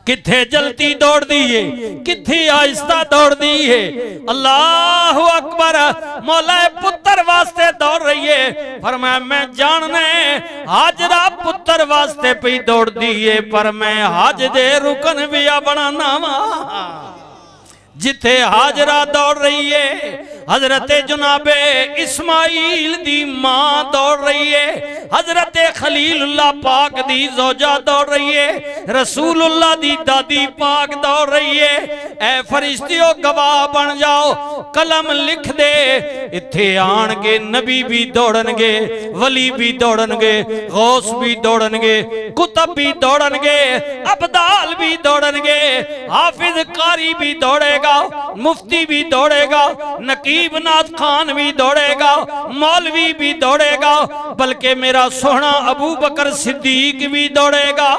किथे जल्दी दौड़ दी है, किथे आहिस्ता दौड़ दी है। अल्लाह अकबर। मौला पुत्र वास्ते दौड़ रही है। फरमाया मैं जानने हाजरा पुत्र वास्ते पे दौड़ दी है, पर मैं हाज दे रुकन भी बनाना वा। जिथे हाजरा दौड़ रही है, हजरत जुनाबे इस्माइल दी मां दौड़ रही है, हजरत खलीलुल्लाह पाक दी जोजा दौड़ रही है, रसूलुल्लाह दी दादी पाक दौड़ रही है। ऐ फरिश्तियों गवाह बन जाओ, कलम लिख दे। इथे आन के नबी भी दौड़नगे, वली भी दौड़नगे, गौस भी दौड़नगे, कुतब भी दौड़नगे, अब्दाल भी दौड़नगे, हाफिज कारी भी दौड़ेगा, मुफ्ती भी दौड़ेगा, नकीब नाथ खान भी दौड़ेगा, मौलवी भी दौड़ेगा, बल्कि मेरा सोहना अबू बकर सिद्दीक भी दौड़ेगा,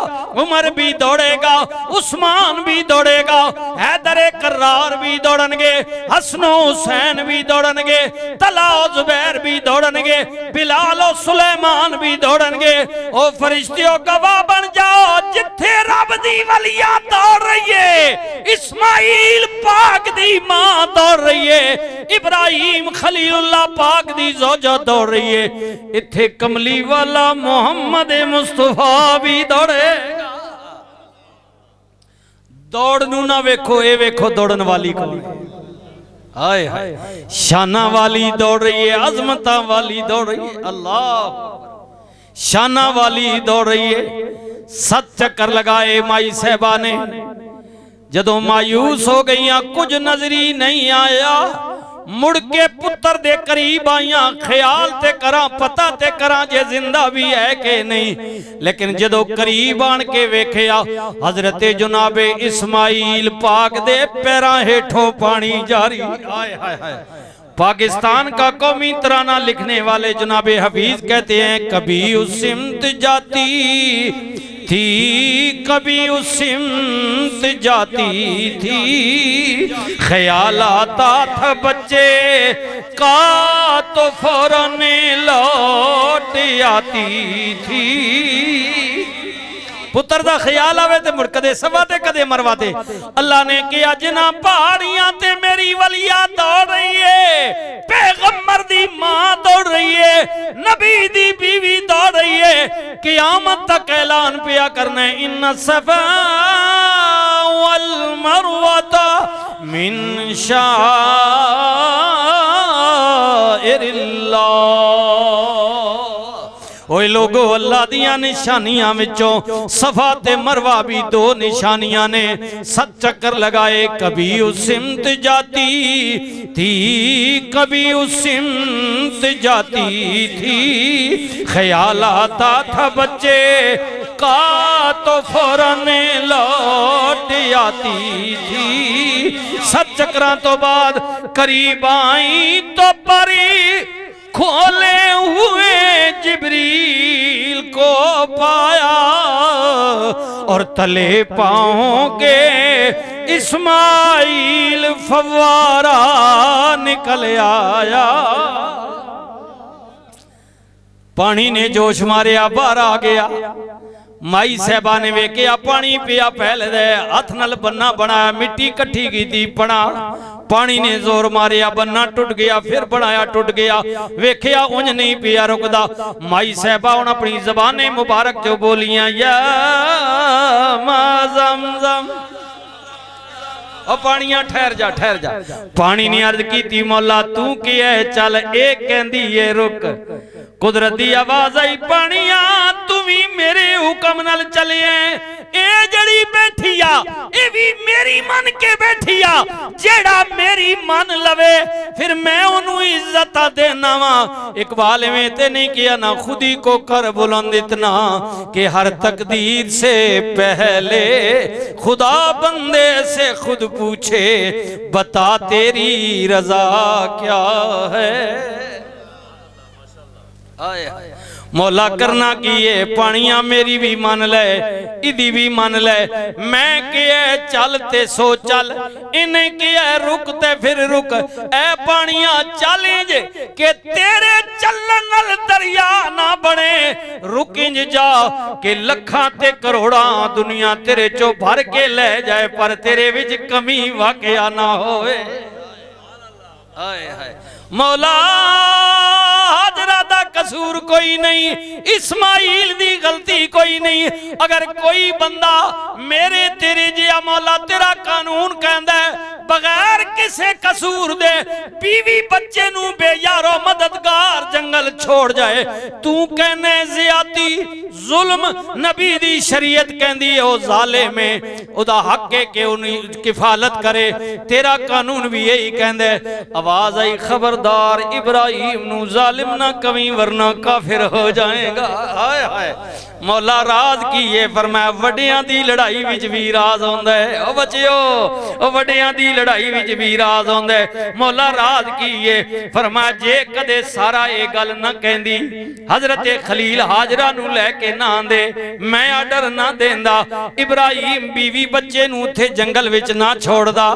उमर भी दौड़ेगा, उस्मान भी दौड़ेगा, हैदर कर्रार भी दौड़नगे, हसनो हुसैन भी दौड़नगे, तला जुबैर भी दौड़नगे, बिलाल और सुलेमान भी दौड़नगे। ओ फरिश्तियों गवाह बन जाओ, जिथे रब दी वलिया दौड़ रही है, इस्माइल पाक दी मां दौड़ रही है, इब्राहिम खलीलुल्लाह पाक दी जोजा दौड़ रही है, इथे कमली वाला मोहम्मद मुस्तफा भी दौड़ेगा। दौड़ नू ना वेखो, ए वेखो दौड़न वाली कौन है। हाय हाय, शाना वाली दौड़ रही है, अजमता वाली दौड़ रही है। अल्लाह, शाना वाली दौड़ रही है। 7 चक्कर लगाए माई साहबा ने, जदों मायूस हो गई, कुछ नजरी नहीं आया, मुड़ के पुत्र दे करीब आईया, ख्याल ते करा, पता ते करा जे जिंदा भी है के नहीं। लेकिन जदों करीब आन के वेखिया, हजरत जुनाबे इस्माइल पाक दे पैरां हेठों पानी जारी। हाय हाय हाय। पाकिस्तान का कौमी तराना लिखने वाले जुनाबे हफीज कहते हैं, कभी उस सिमत जाती थी, कभी उस सिमत जाती थी, ख्याल आता था बच्चे का तो फौरन लौट आती थी। पुत्र दा ख्याल आवे ते मुड़ कदे सवाते कदे मरवाते। अल्लाह ने किया जिन्हां पहाड़ियां ते मेरी वलिया दौड़ रही है, पैगंबर दी मां दौड़ रही है, नबी दी बीवी दौड़ रही है, क़यामत तक ऐलान पिया करना है, इन्ना सफा वल मरवा मिन शाइरिल्लाह। ओए लोगो, अल्लाह दियां निशानियां विचों सफा ते मरवा भी 2 निशानियां ने। 7 चक्कर लगाए, कभी उस सिमत जाती थी, कभी उस सिमत जाती थी, ख्याल आता था बच्चे का तो फौरन लौट आती थी। 7 चक्रां तो बाद करीब आई तो परी खोले हुए जिब्रील को पाया, और तले पांव के इस्माइल फव्वारा निकल आया। पानी ने जोश मारिया, बाहर आ गया। माई साहबा ने वेखिया पानी पिया, पहले दे हथ नाल बन्ना बनाया, मिट्टी कट्ठी की थी, बना पानी ने जोर मारिया, बन्ना टूट गया, फिर बनाया, टूट गया। वेखिया उंज नहीं पिया रुकदा। माई साहबा उन अपनी ज़बाने मुबारक जो बोलियां, या मा ज़मज़म, ओ पानिया ठहर जा, ठहर जा। पानी ने अर्ज की, मौला तू की है, चल एक कहंदी है रुक। कुदरत दी आवाज आई, पानिया तू भी मेरे हुक्म नाल चले, ए जड़ी बैठिया ए भी मेरी मन के बैठिया, जेड़ा मेरी मन लवे फिर मैं उन्हें इज्जत देना वा। इकबाल में ते नहीं किया ना खुदी को कर बुलंद इतना कि हर तकदीर से पहले खुदा बंदे से खुद पूछे, बता तेरी रजा क्या है। मौला करना की है, पानियां मेरी भी मन ले, इदी भी मन ले। मैं किया चल ते सो चल, इन्हें किया रुक ते फिर रुक। ऐ पानियां चल इंज के तेरे चलन नाल दरिया ना बने, रुक इंज जा के लखां ते करोड़ां दुनिया तेरे चो भर के ले जाए, पर तेरे विच कमी वाकया ना होवे। हाय हाय मौला हाजरा दा कसूर कोई नहीं, इस्माइल दी गलती कोई नहीं। अगर कोई बंदा मेरे तेरे जिया मौला तेरा कानून कहंदा है बगैर किसे कसूर दे बीवी बच्चे नू बेयारो मददगार जंगल छोड़ जाए, तू कहने ज़ियादती जुल्म। नबी दी शरीयत कहंदी है ओ जालिम है, ओदा हक है कि उन्हीं किफालत करे। तेरा कानून भी यही कहंदा है। आवाज आई खबरदार इब्राहिम नू जालिम ना कवी वरना काफिर हो जाएगा। हाय हाय मौला राज की ये फरमाया वड्डियां दी लड़ाई विच भी राज होंदा है। ओ बच्चियो ओ वड्डियां दी लड़ाई विच भी राज होंदा है। मौला राज की ये फरमाया जे कदे सारा ये गल ना कहंदी हजरत खलील हाजरा नू लेके ना आंदे, मैं आर्डर ना देंदा, इब्राहिम बीवी बच्चे नू उथे जंगल विच ना छोड़दा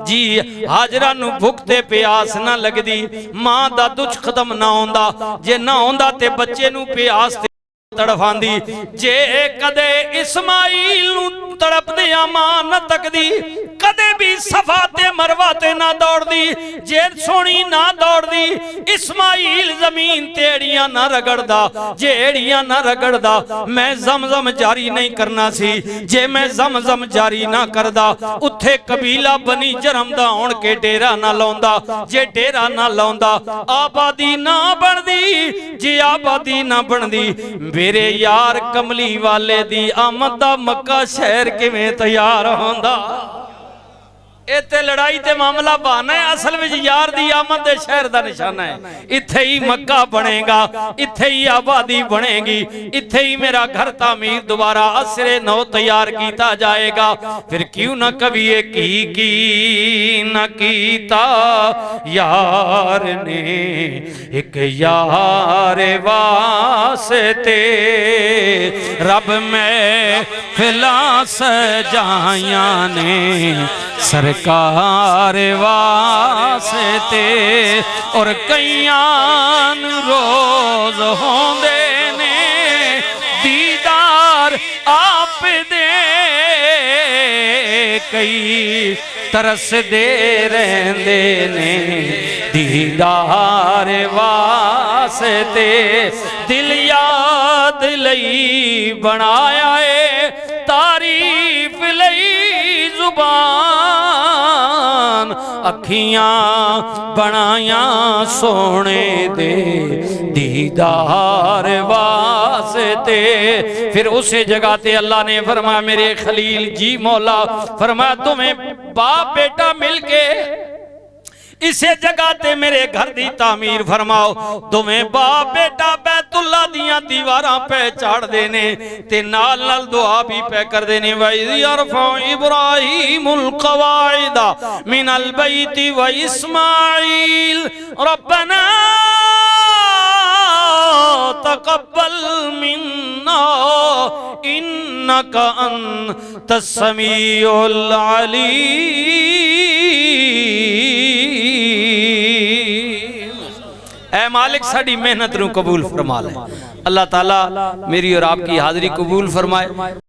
जी, हाजरा नू भुख ते प्यास ना लगदी, मां दा दुख खत्म ना होंदा, जे ना होंदा ते बच्चे नू प्यास तड़फांदी। जे कदे इस्माइल नू तड़पदियां मां न तकदी, कदे भी सफा ते मरवा ते ना दौड़दी, जे सोनी ना दौड़दी, इस्माइल जमीन तेड़ियां ना रगड़दा, जेड़ियां ना रगड़दा, मैं जमजम जारी नहीं करना सी। जे मैं जमजम जारी ना करदा, उत्थे कबीला बनी जरम दा होण के डेरा ना लाउंदा, जे डेरा ना लाउंदा आबादी ना बनदी, जे आबादी ना बनदी मेरे यार कमली वाले दी आमद दा मक्का शहर किवें तैयार होंदा। इत्थे लड़ाई ते मामला बहाना है, असल में यार दी आमद दे शहर दा निशाना है। इत्थे ही मक्का बनेगा, इत्थे ही आबादी बनेगी, इत्थे ही मेरा घर तामीर दोबारा असरे नौ तैयार किया जाएगा। फिर क्यों ना कभी की न कीता यार ने एक यार वास्ते, रब में फिला सजाया ने सरकार वास्ते, और कईयां रोज होंदे ने दीदार आप दे, कई तरस दे रहंदे ने दीदार वास्ते। दिल याद लई बनाया है, तारीफ लई जुबान, अखियां बनाया सोने दे दीदार वास्ते। फिर उसे जगह ते अल्लाह ने फरमाया मेरे खलील जी मौला फरमाया तुम्हें बाप बेटा मिलके इसे जगह ते मेरे घर दी तामीर फरमाओ। तुम्हें बाप बेटा बैतुल्ला दियां दीवारां पे चाड़ देने ते नाल नाल दुआ भी पे कर देने। वयरफा इब्राहीमुल कवाइदा मिनल बैति व इस्माइल रब्बना तकब्बल मिन्ना इन्नका अंतस समीउल अलीम। ऐ मालिक साड़ी मेहनत नू कबूल फरमा ले। अल्लाह ताला मेरी और आपकी हाजिरी कबूल फरमाए।